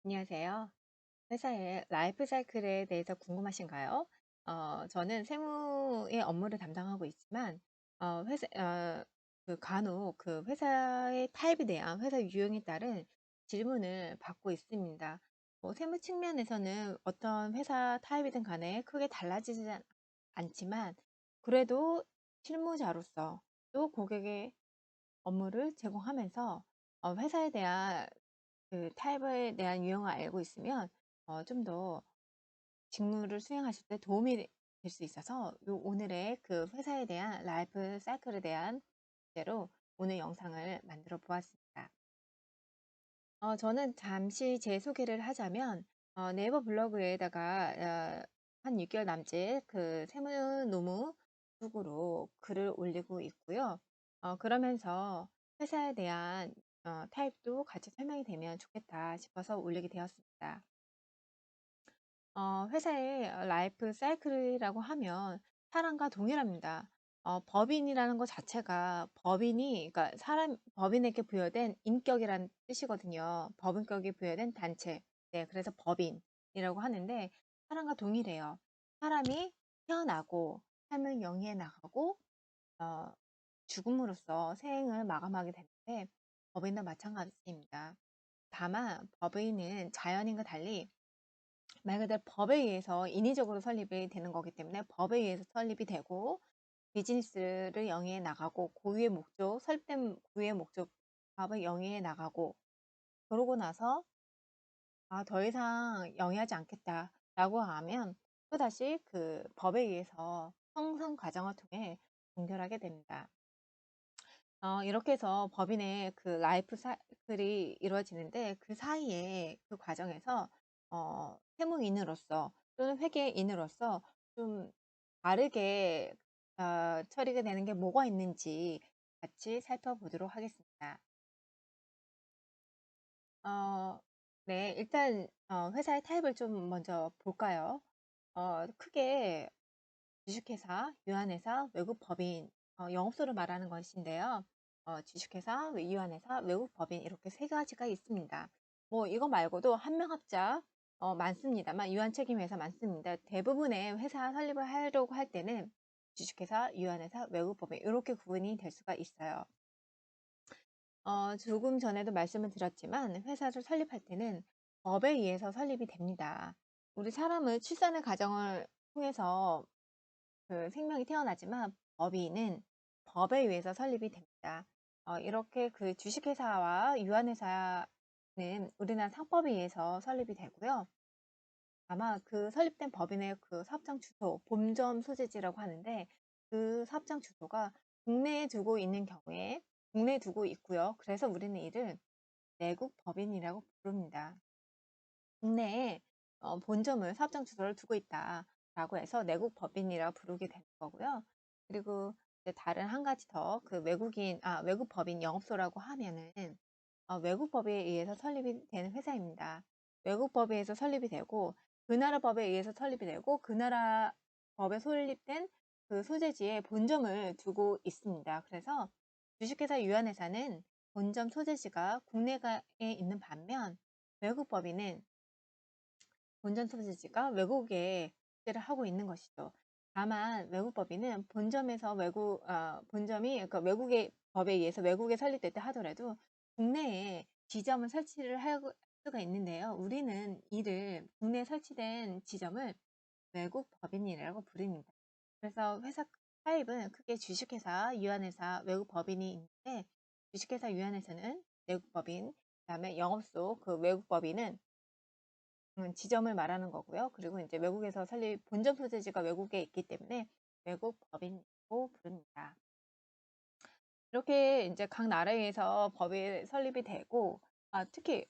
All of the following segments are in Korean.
안녕하세요. 회사의 라이프 사이클에 대해서 궁금하신가요? 저는 세무의 업무를 담당하고 있지만, 간혹 그 회사의 타입에 대한 회사 유형에 따른 질문을 받고 있습니다. 세무 측면에서는 어떤 회사 타입이든 간에 크게 달라지지 않지만, 그래도 실무자로서 또 고객의 업무를 제공하면서 회사에 대한 그 타입에 대한 유형을 알고 있으면 좀 더 직무를 수행하실 때 도움이 될 수 있어서 오늘의 그 회사에 대한 라이프 사이클에 대한 주제로 오늘 영상을 만들어 보았습니다. 저는 잠시 제 소개를 하자면 네이버 블로그에다가 한 6개월 남짓 그 세무노무 쪽으로 글을 올리고 있고요. 그러면서 회사에 대한 타입도 같이 설명이 되면 좋겠다 싶어서 올리게 되었습니다. 회사의 라이프 사이클이라고 하면 사람과 동일합니다. 법인이라는 것 자체가 그러니까 법인에게 부여된 인격이라는 뜻이거든요. 법인격이 부여된 단체. 네, 그래서 법인이라고 하는데 사람과 동일해요. 사람이 태어나고 삶을 영위해 나가고 어, 죽음으로써 생을 마감하게 되는데 법인도 마찬가지입니다. 다만 법인은 자연인과 달리 말 그대로 법에 의해서 인위적으로 설립이 되는 거기 때문에 법에 의해서 설립이 되고 비즈니스를 영위해 나가고 고유의 목적, 설립된 고유의 목적 사업을 영위해 나가고 그러고 나서 더 이상 영위하지 않겠다라고 하면 또다시 그 법에 의해서 형성 과정을 통해 종결하게 됩니다. 이렇게 해서 법인의 그 라이프 사이클이 이루어지는데 그 사이에 그 과정에서 세무인으로서 또는 회계인으로서 좀 다르게 처리가 되는 게 뭐가 있는지 같이 살펴보도록 하겠습니다. 어, 네, 일단 회사의 타입을 좀 먼저 볼까요? 크게 주식회사, 유한회사, 외국 법인, 영업소를 말하는 것인데요. 주식회사, 유한회사, 외국 법인 이렇게 세 가지가 있습니다. 뭐 이거 말고도 한명합작 많습니다만 유한책임회사 많습니다. 대부분의 회사 설립을 하려고 할 때는 주식회사, 유한회사, 외국 법인 이렇게 구분이 될 수가 있어요. 조금 전에도 말씀을 드렸지만 회사를 설립할 때는 법에 의해서 설립이 됩니다. 우리 사람은 출산의 과정을 통해서 그 생명이 태어나지만 법인은 법에 의해서 설립이 됩니다. 이렇게 그 주식회사와 유한회사는 우리나라 상법에 의해서 설립이 되고요. 아마 그 설립된 법인의 그 사업장 주소, 본점 소재지라고 하는데 그 사업장 주소가 국내에 두고 있는 경우에 국내에 두고 있고요. 그래서 우리는 이를 내국 법인이라고 부릅니다. 국내에 본점을 사업장 주소를 두고 있다라고 해서 내국 법인이라고 부르게 되는 거고요. 그리고 이제 다른 한 가지 더 그 외국 법인 영업소라고 하면은 외국 법에 의해서 설립이 되는 회사입니다. 외국 법에 의해서 설립이 되고 그 나라 법에 의해서 설립이 되고 그 나라 법에 설립된 그 소재지에 본점을 두고 있습니다. 그래서 주식회사 유한회사는 본점 소재지가 국내에 있는 반면 외국 법인은 본점 소재지가 외국에 소재를 하고 있는 것이죠. 다만 외국 법인은 본점이 그러니까 외국의 법에 의해서 외국에 설립됐다 하더라도 국내에 지점을 설치를 할 수가 있는데요. 우리는 이를 국내에 설치된 지점을 외국 법인이라고 부릅니다. 그래서 회사 타입은 크게 주식회사, 유한회사, 외국 법인이 있는데 주식회사, 유한회사는 외국 법인, 그다음에 영업소 그 외국 법인은 지점을 말하는 거고요. 그리고 이제 외국에서 본점 소재지가 외국에 있기 때문에 외국 법인이라고 부릅니다. 이렇게 이제 각 나라에서 법이 설립이 되고, 특히,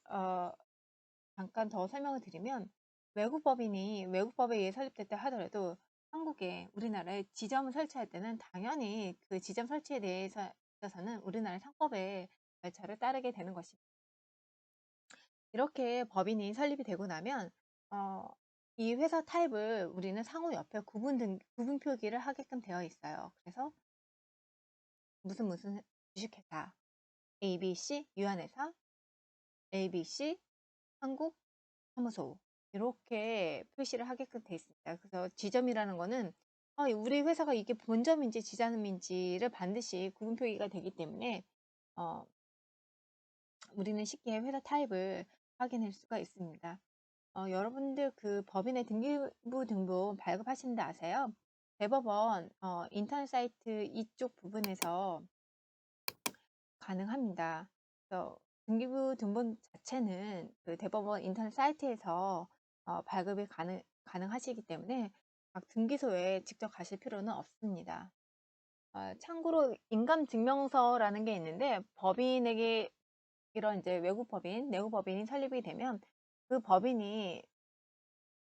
잠깐 더 설명을 드리면, 외국 법에 의해 설립됐다 하더라도 우리나라에 지점을 설치할 때는 당연히 그 지점 설치에 있어서는 우리나라의 상법의 절차를 따르게 되는 것입니다. 이렇게 법인이 설립이 되고 나면 어, 이 회사 타입을 우리는 상호 옆에 구분 표기를 하게끔 되어 있어요. 그래서 무슨 주식회사 ABC 유한회사 ABC 한국 사무소 이렇게 표시를 하게끔 돼 있습니다. 그래서 지점이라는 거는 우리 회사가 이게 본점인지 지점인지를 반드시 구분 표기가 되기 때문에 어, 우리는 쉽게 회사 타입을 확인할 수가 있습니다. 여러분들 그 법인의 등기부 등본 발급하시는 데 아세요? 대법원 인터넷 사이트 이쪽 부분에서 가능합니다. 그래서 등기부 등본 자체는 그 대법원 인터넷 사이트에서 발급이 가능하시기 때문에 각 등기소에 직접 가실 필요는 없습니다. 참고로 인감증명서라는 게 있는데 법인에게 이런 이제 외국 법인, 내국 법인이 설립이 되면 그 법인이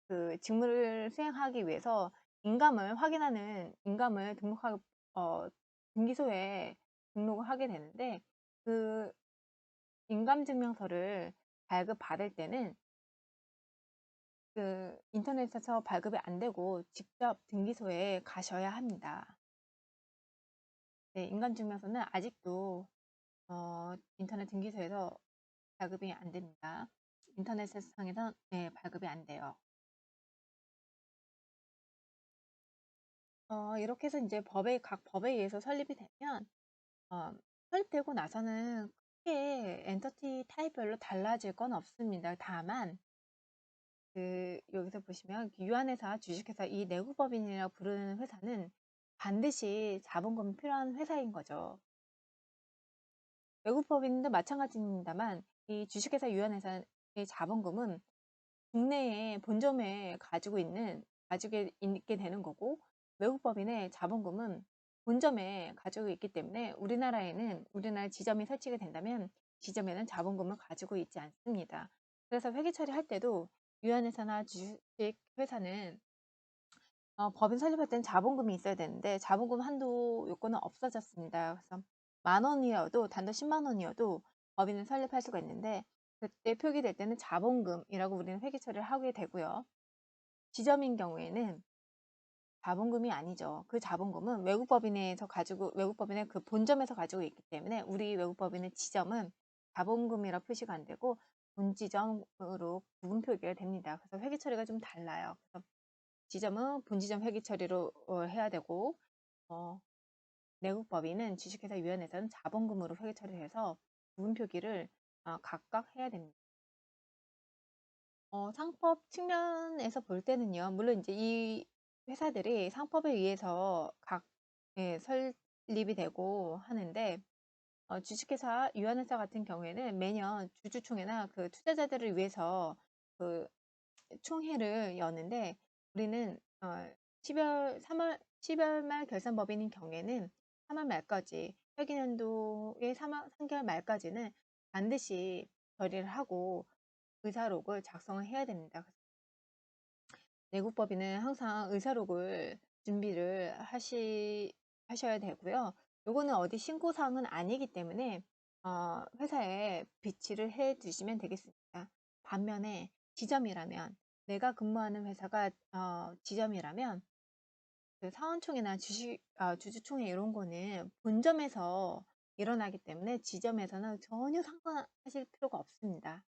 그 직무를 수행하기 위해서 인감을 확인하는 인감을 등록하고 등기소에 등록을 하게 되는데 그 인감증명서를 발급받을 때는 그 인터넷에서 발급이 안 되고 직접 등기소에 가셔야 합니다. 네, 인감증명서는 아직도 인터넷 등기소에서 발급이 안 됩니다. 인터넷 세상에서 네, 발급이 안 돼요. 이렇게 해서 이제 각 법에 의해서 설립이 되면 어, 설립되고 나서는 크게 엔터티 타입별로 달라질 건 없습니다. 다만 여기서 보시면 유한회사, 주식회사 이 내국법인이라고 부르는 회사는 반드시 자본금이 필요한 회사인 거죠. 외국법인도 마찬가지입니다만 이 주식회사, 유한회사의 자본금은 국내에 본점에 가지고 있게 되는 거고 외국법인의 자본금은 본점에 가지고 있기 때문에 우리나라 지점이 설치가 된다면 지점에는 자본금을 가지고 있지 않습니다. 그래서 회계 처리할 때도 유한회사나 주식회사는 법인 설립할 때는 자본금이 있어야 되는데 자본금 한도 요건은 없어졌습니다. 그래서 10,000원이어도 단돈 10만 원이어도 법인을 설립할 수가 있는데 그때 표기될 때는 자본금이라고 우리는 회계 처리를 하게 되고요. 지점인 경우에는 자본금이 아니죠. 그 자본금은 외국법인의 그 본점에서 가지고 있기 때문에 우리 외국법인의 지점은 자본금이라 표시가 안 되고 본지점으로 구분 표기가 됩니다. 그래서 회계 처리가 좀 달라요. 그래서 지점은 본지점 회계 처리로 해야 되고 내국법인은 주식회사 위원회에서는 자본금으로 회계 처리해서 구분 표기를 각각 해야 됩니다. 상법 측면에서 볼 때는요. 물론 이제 이 회사들이 상법에 의해서 설립이 되고 하는데 주식회사, 유한회사 같은 경우에는 매년 주주총회나 그 투자자들을 위해서 그 총회를 여는데 우리는 10월 말 결산법인인 경우에는 3월 말까지 회계연도의 3개월 말까지는 반드시 결의를 하고 의사록을 작성을 해야 됩니다. 내국법인은 항상 의사록을 준비를 하셔야 되고요. 요거는 어디 신고사항은 아니기 때문에 회사에 비치를 해 두시면 되겠습니다. 반면에 지점이라면 내가 근무하는 회사가 지점이라면 그 사원총회나 주주총회 이런 거는 본점에서 일어나기 때문에 지점에서는 전혀 상관하실 필요가 없습니다.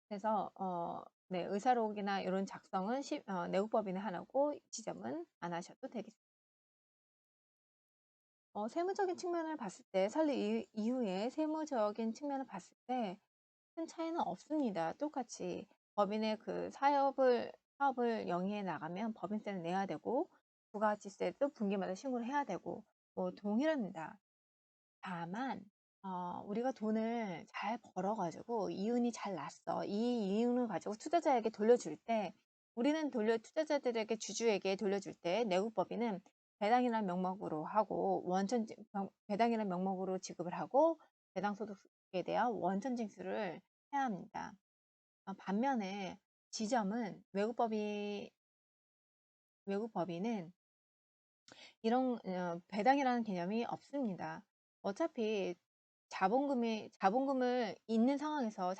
그래서 네, 의사록이나 이런 작성은 내국법인에 하나고 지점은 안 하셔도 되겠습니다. 세무적인 측면을 봤을 때 설립 이후에 세무적인 측면을 봤을 때 큰 차이는 없습니다. 똑같이 법인의 그 사업을 영위해 나가면 법인세를 내야 되고 부가가치세도 분기마다 신고를 해야 되고 뭐 동일합니다. 다만 우리가 돈을 잘 벌어가지고 이윤이 잘 났어. 이 이윤을 가지고 투자자에게 돌려줄 때 우리는 투자자들에게 주주에게 돌려줄 때 내국법인은 배당이라는 명목으로 하고 배당이라는 명목으로 지급을 하고 배당소득에 대한 원천징수를 해야 합니다. 반면에 지점은 외국법인은 이런 배당이라는 개념이 없습니다. 어차피 자본금을 있는 상황에서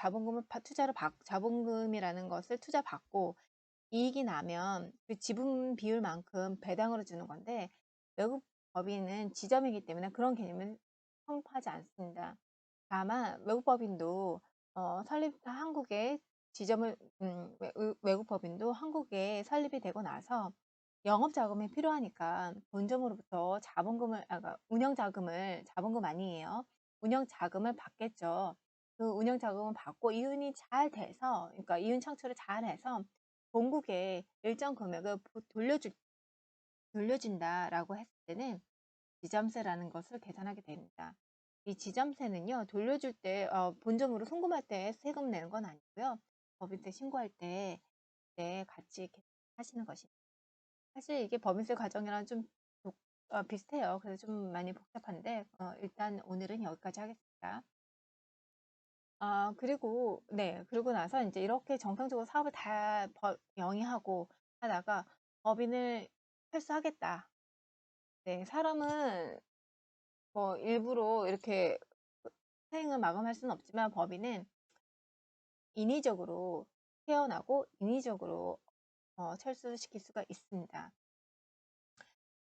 자본금이라는 것을 투자 받고 이익이 나면 그 지분 비율만큼 배당으로 주는 건데 외국 법인은 지점이기 때문에 그런 개념은 성립하지 않습니다. 다만 외국 법인도 한국에 지점을 외국 법인도 한국에 설립이 되고 나서 영업 자금이 필요하니까 본점으로부터 자본금을 그러니까 운영 자금을 자본금 아니에요. 운영 자금을 받겠죠. 그 운영 자금을 받고 이윤이 잘 돼서 그러니까 이윤 창출을 잘해서 본국에 일정 금액을 돌려준다라고 했을 때는 지점세라는 것을 계산하게 됩니다. 이 지점세는요, 돌려줄 때, 본점으로 송금할 때 세금 내는 건 아니고요. 법인세 신고할 때, 네, 같이 하시는 것입니다. 사실 이게 법인세 과정이랑 좀 비슷해요. 그래서 좀 많이 복잡한데, 일단 오늘은 여기까지 하겠습니다. 그리고, 네, 그리고 나서 이제 이렇게 정상적으로 사업을 다 영위하고 하다가 법인을 철수하겠다. 네, 사람은 뭐 일부러 이렇게 사행을 마감할 수는 없지만 법인은 인위적으로 태어나고 인위적으로 철수시킬 수가 있습니다.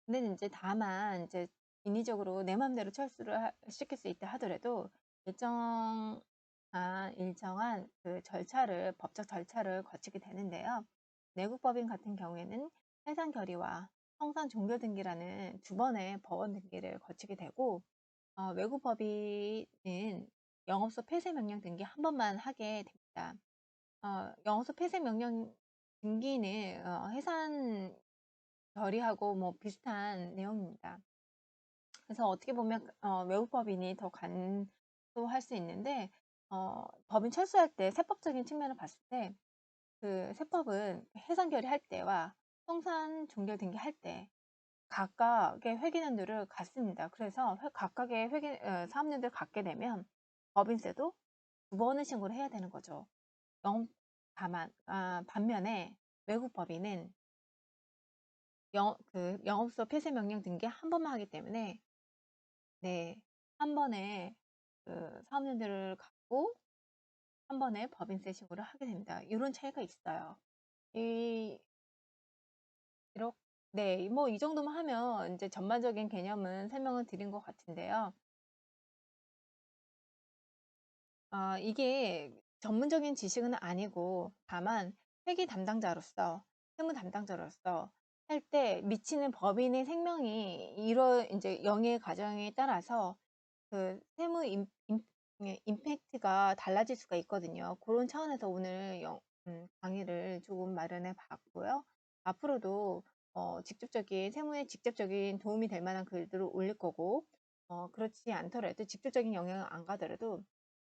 근데 이제 다만 이제 인위적으로 내 맘대로 철수를 시킬 수 있다 하더라도 일정한 그 법적 절차를 거치게 되는데요. 내국 법인 같은 경우에는 해상 결의와 성산 종교 등기라는 두 번의 법원 등기를 거치게 되고, 외국 법인은 영업소 폐쇄 명령 등기 한 번만 하게 됩니다. 영업소 폐쇄 명령 등기는 해산 결의하고 뭐 비슷한 내용입니다. 그래서 어떻게 보면 외국 법인이 더 간소할 수 있는데, 법인 철수할 때 세법적인 측면을 봤을 때 그 세법은 해산 결의할 때와 성산 종결 등기할 때 각각의 회계연도를 갖습니다. 그래서 각각의 사업연도를 갖게 되면 법인세도 두 번을 신고를 해야 되는 거죠. 반면에 외국 법인은 영업소 폐쇄 명령 등기 한 번만 하기 때문에, 네, 한 번에 그 사업연도를 갖고 한 번에 법인세 신고를 하게 됩니다. 이런 차이가 있어요. 이 이렇 네, 뭐 이 정도만 하면 이제 전반적인 개념은 설명을 드린 것 같은데요. 이게 전문적인 지식은 아니고 다만 회계 담당자로서, 세무 담당자로서 할 때 미치는 법인의 생명이 이제 영의 과정에 따라서 그 세무 임팩트가 달라질 수가 있거든요. 그런 차원에서 오늘 강의를 조금 마련해 봤고요. 앞으로도 세무에 직접적인 도움이 될 만한 글들을 올릴 거고, 그렇지 않더라도 직접적인 영향을 안 가더라도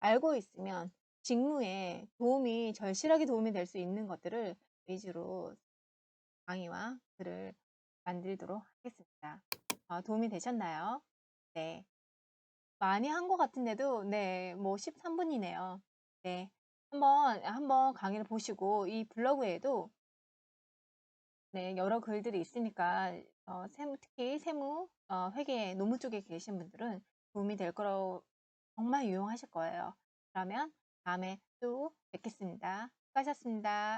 알고 있으면 직무에 절실하게 도움이 될 수 있는 것들을 위주로 강의와 글을 만들도록 하겠습니다. 도움이 되셨나요? 네. 많이 한 것 같은데도, 네, 뭐 13분이네요. 네. 한번 강의를 보시고, 이 블로그에도, 네, 여러 글들이 있으니까, 특히 세무, 회계, 노무 쪽에 계신 분들은 도움이 될 거라고 정말 유용하실 거예요. 그러면 다음에 또 뵙겠습니다. 수고하셨습니다.